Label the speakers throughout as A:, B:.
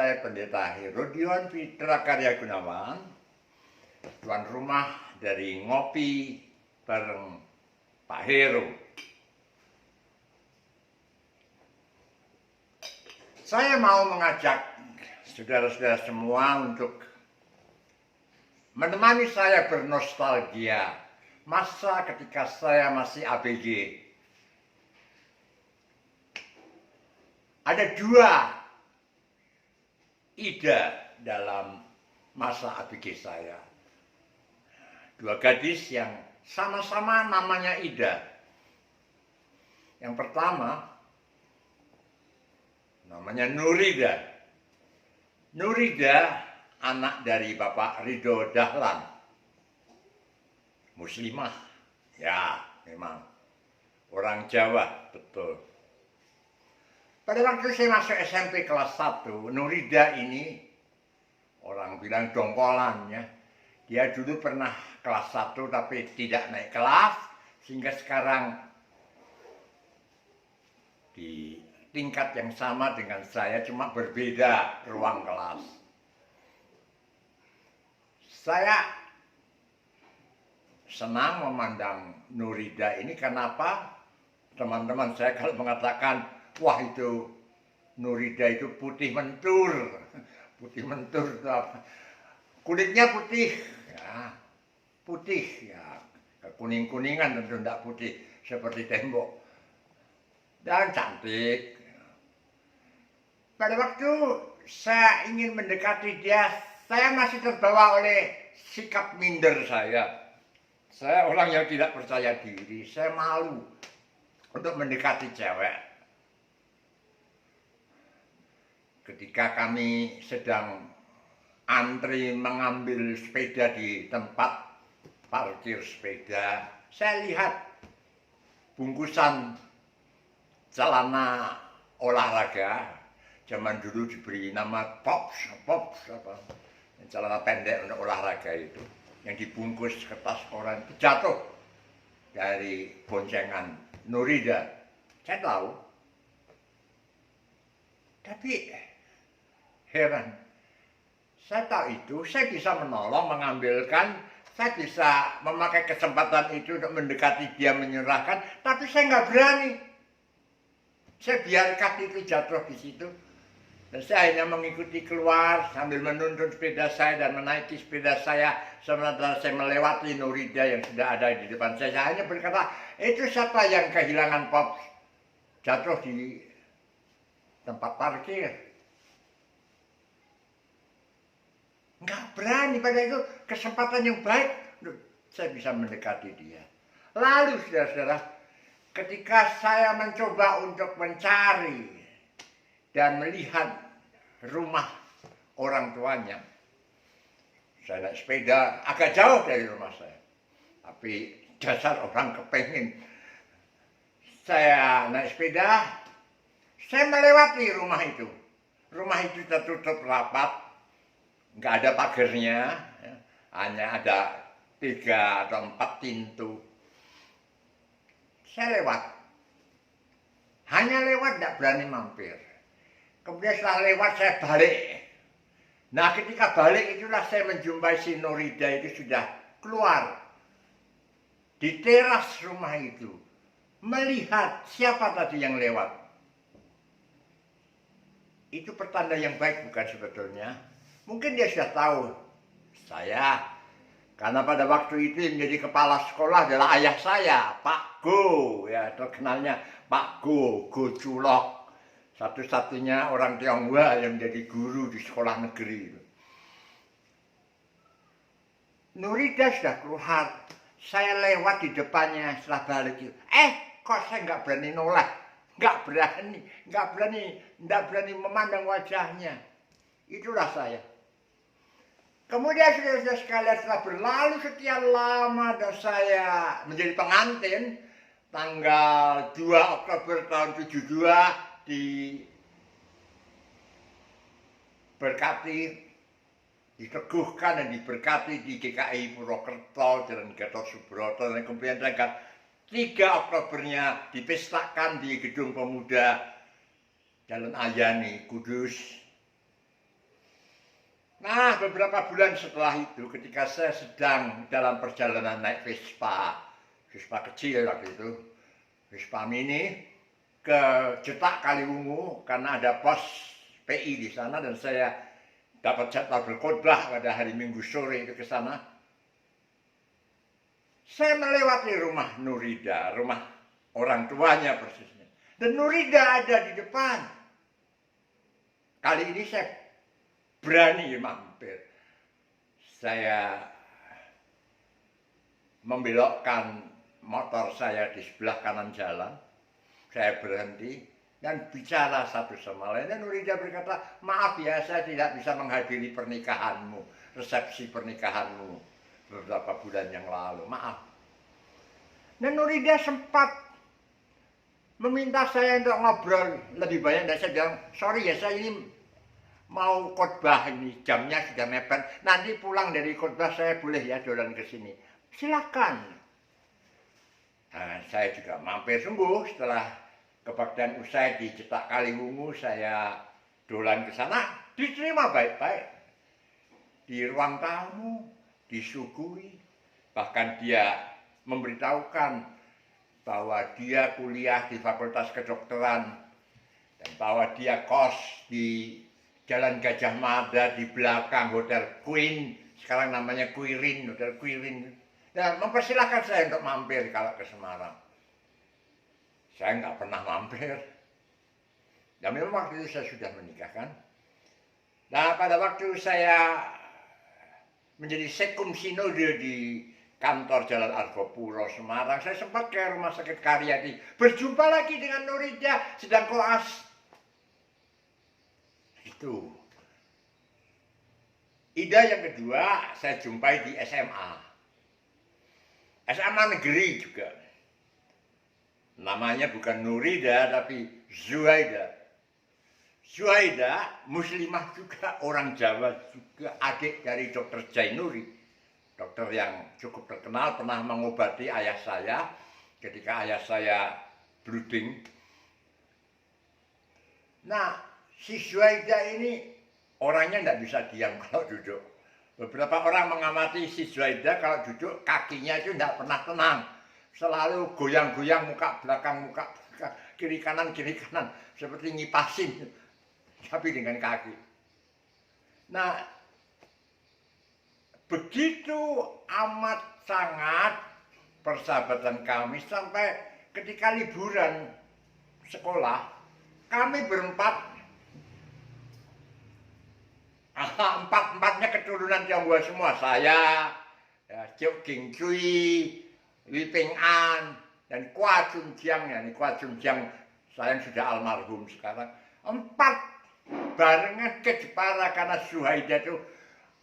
A: saya Pendeta Herodion Fitra Karya Gunawan, tuan rumah dari Ngopi bareng Pak Heru. Saya mau mengajak saudara-saudara semua untuk menemani saya bernostalgia masa ketika saya masih ABG. Ada dua Ida dalam masa ABG saya. Dua gadis yang sama-sama namanya Ida. Yang pertama namanya Nurida. Nurida anak dari Bapak Ridho Dahlan. Muslimah. Ya, memang. Orang Jawa, betul. Pada waktu saya masuk SMP kelas 1, Nurida ini, orang bilang dongkolan ya. Dia dulu pernah kelas 1 tapi tidak naik kelas, sehingga sekarang di tingkat yang sama dengan saya, cuma berbeda ruang kelas. Saya senang memandang Nurida ini, kenapa? Teman-teman saya kalau mengatakan, wah itu Nurida itu putih mentur. Putih mentur itu apa? Kulitnya putih, ya, putih ya, kuning-kuningan tentu tidak putih seperti tembok. Dan cantik. Pada waktu saya ingin mendekati dia, saya masih terbawa oleh sikap minder saya. Saya orang yang tidak percaya diri, saya malu untuk mendekati cewek. Ketika kami sedang antri mengambil sepeda di tempat parkir sepeda, saya lihat bungkusan celana olahraga. Zaman dulu diberi nama pops apa, celana pendek untuk olahraga itu, yang dibungkus kertas koran, jatuh dari boncengan Nurida. Saya tahu, tapi heran. Saya tahu itu, saya bisa menolong, mengambilkan, saya bisa memakai kesempatan itu untuk mendekati dia, menyerahkan, tapi saya nggak berani. Saya biarkan itu jatuh di situ. Dan saya hanya mengikuti keluar sambil menuntun sepeda saya dan menaiki sepeda saya, sementara saya melewati Nurida yang sudah ada di depan saya. Saya hanya berkata, itu siapa yang kehilangan pop jatuh di tempat parkir? Nggak berani, pada itu kesempatan yang baik, saya bisa mendekati dia. Lalu saudara-saudara, ketika saya mencoba untuk mencari dan melihat rumah orang tuanya, saya naik sepeda agak jauh dari rumah saya. Tapi dasar orang kepengen. Saya naik sepeda, saya melewati rumah itu. Rumah itu tertutup rapat, nggak ada pagarnya, ya. Hanya ada 3 atau 4 pintu. Saya lewat, hanya lewat, tidak berani mampir. Kemudian setelah lewat saya balik. Nah ketika balik itulah saya menjumpai si Nurida itu sudah keluar di teras rumah itu, melihat siapa tadi yang lewat. Itu pertanda yang baik bukan sebetulnya? Mungkin dia sudah tahu saya, karena pada waktu itu yang menjadi kepala sekolah adalah ayah saya, Pak Go, ya terkenalnya Pak Go, Go Culok. Satu-satunya orang Tionghoa yang menjadi guru di sekolah negeri. Nurida sudah keluar, saya lewat di depannya setelah balik. Kok saya nggak berani noleh, nggak berani memandang wajahnya. Itulah saya. Kemudian saudara-saudara sekalian, setelah berlalu sekian lama dan saya menjadi pengantin, tanggal 2 Oktober tahun 72, diberkati, diteguhkan dan diberkati di GKI Purwokerto, Jalan Gatot Subroto, dan kemudian tanggal 3 Oktobernya dipestakan di Gedung Pemuda Jalan Ayani, Kudus. Nah, beberapa bulan setelah itu, ketika saya sedang dalam perjalanan naik Vespa, Vespa kecil waktu itu, Vespa Mini, ke Jetak Kaliwungu, karena ada pos PI di sana, dan saya dapat jadwal berkhotbah pada hari Minggu sore itu ke sana. Saya melewati rumah Nurida, rumah orang tuanya persisnya. Dan Nurida ada di depan. Kali ini saya berani mampir. Saya membelokkan motor saya di sebelah kanan jalan. Saya berhenti dan bicara satu sama lain. Dan Nurida berkata, maaf ya, saya tidak bisa menghadiri pernikahanmu, resepsi pernikahanmu beberapa bulan yang lalu. Maaf. Dan Nurida sempat meminta saya untuk ngobrol lebih banyak. Dan saya bilang, sorry ya, saya ini mau khotbah ini, jamnya sudah mepet. Nanti pulang dari khotbah saya boleh ya dolan ke sini. Silakan. Nah, saya juga mampir sungguh setelah kebaktian usai di Jetak Kaliwungu, saya dolan ke sana, diterima baik-baik. Di ruang tamu, disuguhi, bahkan dia memberitahukan bahwa dia kuliah di Fakultas Kedokteran dan bahwa dia kos di Jalan Gajah Mada di belakang Hotel Queen, sekarang namanya Quirin, Hotel Quirin. Dan mempersilahkan saya untuk mampir kalau ke Semarang. Saya nggak pernah mampir. Dan memang waktu itu saya sudah menikah kan. Nah, pada waktu saya menjadi sekum sinode di kantor Jalan Argopuro Semarang, saya sempat ke Rumah Sakit Karyadi, berjumpa lagi dengan Nurida sedang koas. Itu. Ida yang kedua saya jumpai di SMA. SMA negeri juga. Namanya bukan Nurida tapi Zuhaida. Zuhaida muslimah juga, orang Jawa juga, adik dari Dr. Jainuri. Dokter yang cukup terkenal, pernah mengobati ayah saya ketika ayah saya bleeding. Nah, si Zuhaida ini orangnya tidak bisa diam kalau duduk. Beberapa orang mengamati si Zuhaida kalau duduk kakinya itu tidak pernah tenang. Selalu goyang-goyang muka belakang, kiri kanan, seperti ngipasin. Tapi dengan kaki. Nah, begitu amat sangat persahabatan kami sampai ketika liburan sekolah, kami berempat, empat-empatnya keturunan Tionghoa semua. Saya, ya, Chok Ging Cui, Li Ping An, dan Kwa Chun Jiang. Ya, ini Kwa Chun Jiang saya sudah almarhum sekarang. Empat barengan ke Jepara karena Zuhaida itu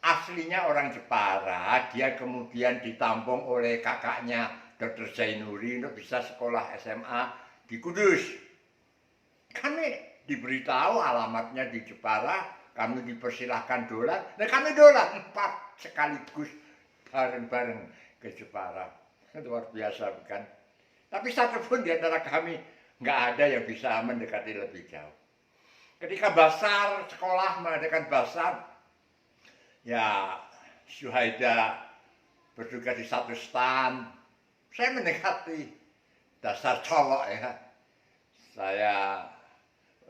A: aslinya orang Jepara. Dia kemudian ditampung oleh kakaknya Dr. Jainuri untuk bisa sekolah SMA di Kudus. Kami diberitahu alamatnya di Jepara, kami dipersilahkan dolan, dan kami dolan empat sekaligus bareng-bareng ke Jepara. Luar biasa bukan? Tapi satupun di antara kami nggak ada yang bisa mendekati lebih jauh. Ketika basar, sekolah mengadakan basar, ya Zuhaida bertugas di satu stand. Saya mendekati, dasar cowok ya. Saya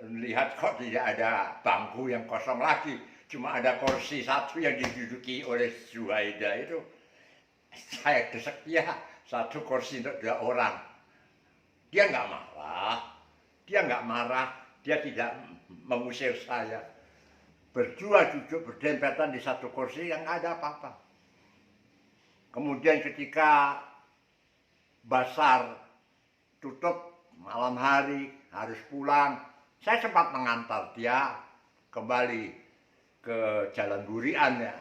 A: lihat kok tidak ada bangku yang kosong lagi. Cuma ada kursi satu yang diduduki oleh Zuhaida itu. Saya desek dia, satu kursi untuk 2 orang. Dia nggak marah. Dia tidak mengusir saya. Berdua duduk berdempetan di satu kursi yang nggak ada apa-apa. Kemudian ketika basar tutup malam hari, harus pulang, saya sempat mengantar dia kembali ke Jalan Durian ya,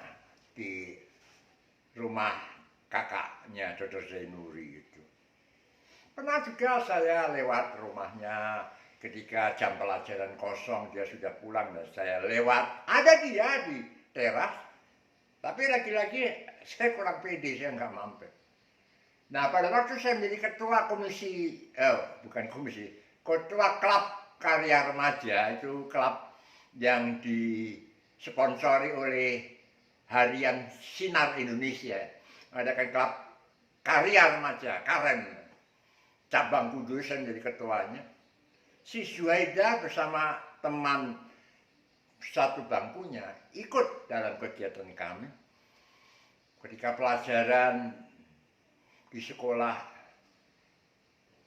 A: di rumah kakaknya Dr. Zainuri itu. Pernah juga saya lewat rumahnya ketika jam pelajaran kosong, dia sudah pulang dan saya lewat, ada dia di teras. Tapi lagi-lagi saya kurang pede, saya nggak mampir. Nah, pada waktu saya menjadi ketua ketua klub karya remaja, itu klub yang disponsori oleh harian Sinar Indonesia, mengadakan klub karya remaja, Karen, cabang Kudus yang jadi ketuanya. Si Zuhaida bersama teman satu bangkunya ikut dalam kegiatan kami. Ketika pelajaran di sekolah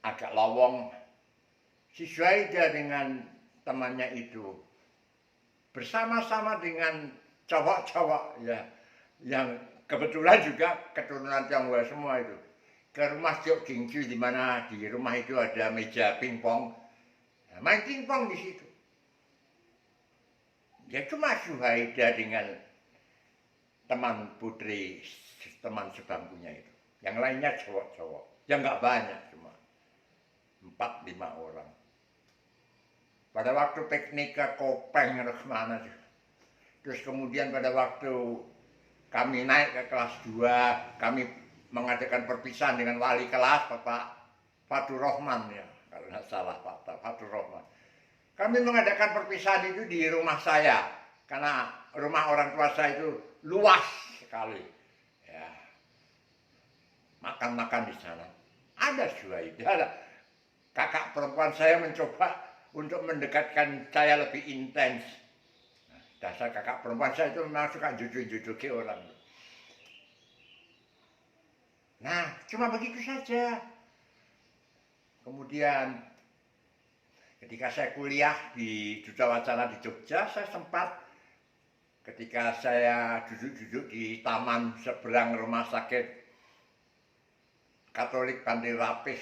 A: agak lowong, si Zuhaida dengan temannya itu bersama-sama dengan cowok-cowok ya, yang kebetulan juga keturunan Tionghoa semua itu, ke rumah Jok Gingju, di mana di rumah itu ada meja pingpong, nah, main pingpong di situ. Ya cuma Zuhaida dengan teman putri, teman sebangkunya itu. Yang lainnya cowok-cowok. Ya nggak banyak, cuma 4-5 orang. Pada waktu piknik ke Kopeng atau kemana sih. Terus kemudian pada waktu kami naik ke kelas 2, kami mengadakan perpisahan dengan wali kelas, Bapak Fatur Rahman ya, kalau nggak salah Pak Fatur Rahman. Kami mengadakan perpisahan itu di rumah saya, karena rumah orang tua saya itu luas sekali. Ya. Makan-makan di sana. Ada Zuhaida, ada. Kakak perempuan saya mencoba untuk mendekatkan saya lebih intens. Nah, dasar kakak perempuan saya itu memang suka jujuk-jujuki orang. Nah, cuma begitu saja. Kemudian ketika saya kuliah di Duta Wacana di Jogja, saya sempat ketika saya duduk-duduk di taman seberang rumah sakit Katolik Pantai Rapih,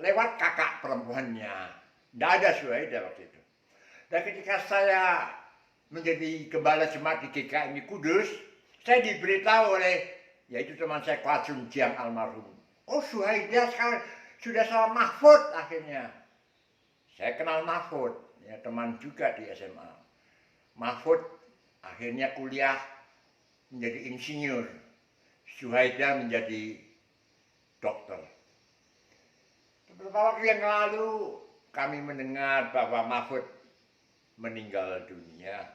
A: lewat kakak perempuannya, tidak ada Zuhaida waktu itu. Dan ketika saya menjadi gembala jemaat di GKMI Kudus, saya diberitahu oleh, yaitu teman saya Kwajun Jiang almarhum, oh Zuhaida sekarang sudah sama Mahfud akhirnya. Saya kenal Mahfud, ya, teman juga di SMA. Mahfud akhirnya kuliah menjadi insinyur, Zuhaida menjadi dokter. Beberapa waktu yang lalu kami mendengar bahwa Mahfud meninggal dunia.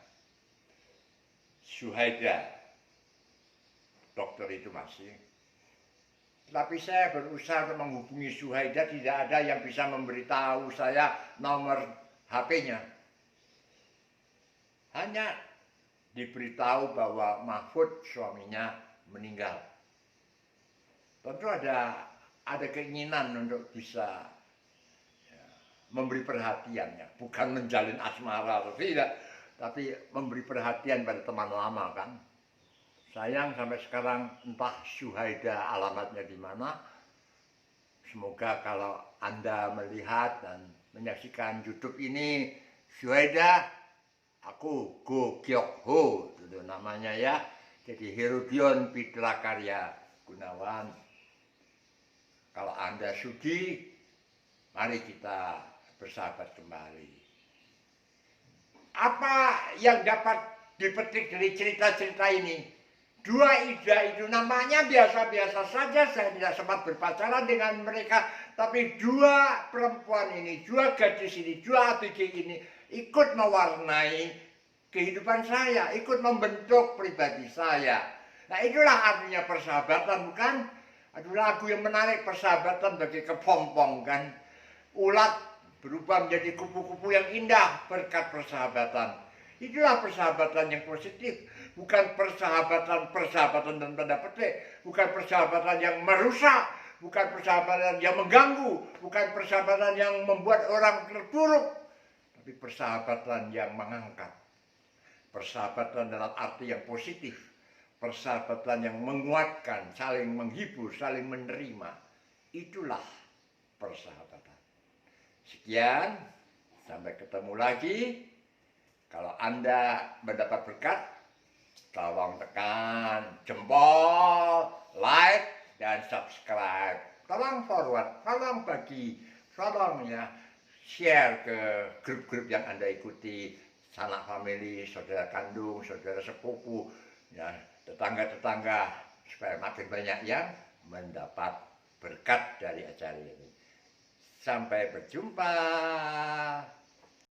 A: Zuhaida, dokter itu masih. Tapi saya berusaha untuk menghubungi Zuhaida, tidak ada yang bisa memberitahu saya nomor HP-nya. Hanya diberitahu bahwa Mahfud suaminya meninggal. Tentu ada keinginan untuk bisa ya, memberi perhatian, ya, bukan menjalin asmara atau tidak, tapi memberi perhatian pada teman lama kan. Sayang sampai sekarang entah Zuhaida alamatnya di mana. Semoga kalau Anda melihat dan menyaksikan YouTube ini, Zuhaida, aku Go Gyok Ho, itu namanya ya. Jadi Herodion Pitra Karya Gunawan. Kalau Anda sudi, mari kita bersahabat kembali. Apa yang dapat dipetik dari cerita-cerita ini? Dua Ida itu namanya biasa-biasa saja, saya tidak sempat berpacaran dengan mereka. Tapi dua perempuan ini, dua gadis ini, dua ABG ini ikut mewarnai kehidupan saya, ikut membentuk pribadi saya. Nah itulah artinya persahabatan, bukan? Aduh, lagu yang menarik, persahabatan bagi kepompong kan. Ulat berubah menjadi kupu-kupu yang indah berkat persahabatan. Itulah persahabatan yang positif. Bukan persahabatan dan tanda petik. Bukan persahabatan yang merusak. Bukan persahabatan yang mengganggu. Bukan persahabatan yang membuat orang terpuruk. Tapi persahabatan yang mengangkat. Persahabatan dalam arti yang positif. Persahabatan yang menguatkan, saling menghibur, saling menerima. Itulah persahabatan. Sekian, sampai ketemu lagi. Kalau Anda mendapat berkat, tolong tekan jempol, like, dan subscribe. Tolong forward, tolong bagi, tolong ya share ke grup-grup yang Anda ikuti, sanak famili, saudara kandung, saudara sepupu, ya, tetangga-tetangga, supaya makin banyak yang mendapat berkat dari acara ini. Sampai berjumpa.